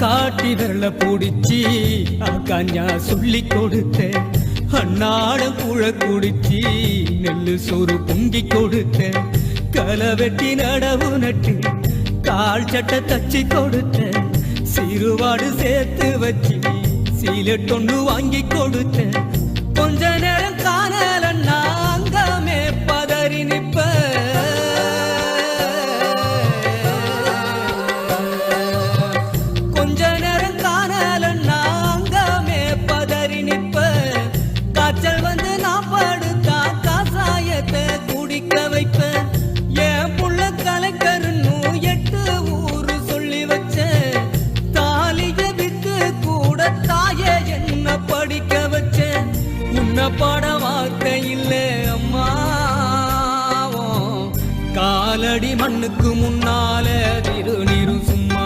காட்டி விரல பிடிச்சி காஞ்சா சொல்லி கொடுத்த அன்னாடம் புழ குடிச்சி நெல்லு சோறு பொங்கி கொடுத்த களை வெட்டி நடவு நட்டு கால் சட்டை தச்சு கொடுத்த சிறுவாடு சேர்த்து வச்சு சீலட்டொன்னு வாங்கி கொடுத்த கொஞ்ச நேரம் காணலன்னா அங்கமே பதறி நிப்ப கொஞ்ச நேரம் காணலன்னா அங்கமே பதறி நிப்ப காய்ச்சல் வந்து நான் படுத்தா காசாயத்தை குடிக்க வைப்பேன் என் புள்ள கலைக்கருன்னு 8 ஊரு சொல்லி வச்ச தாலிய வித்து கூட தாயே என்ன படிக்க வச்ச உன்ன பாட வார்த்தை இல்லை அம்மாவும் காலடி மண்ணுக்கு முன்னால திருநீரும்